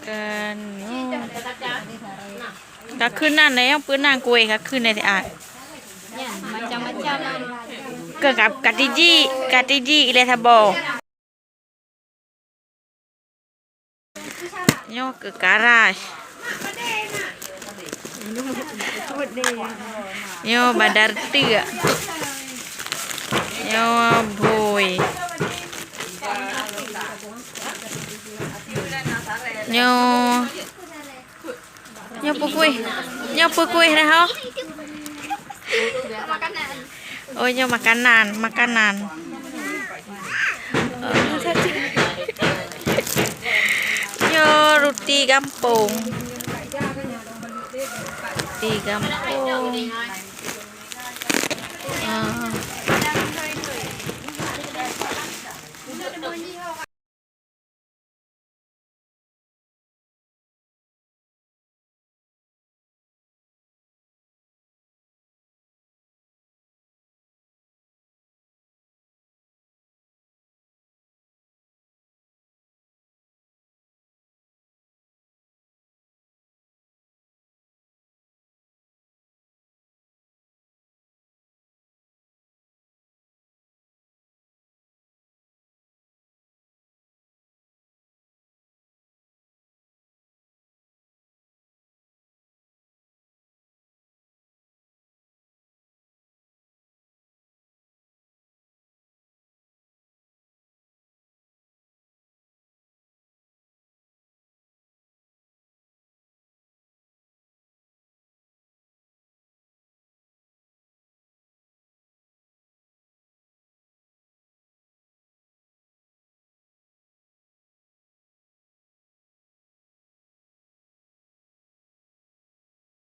makan. Oh. Kakunan na yang pernah kue kakunan ni ah. Ya, macam-macam lah. Ke katiji ile sabo. Nyo ke karas. Nyo badar tiga. Nyo boy. Nyo pukui dah ho. Oh nyo makanan. Nyo roti kampung.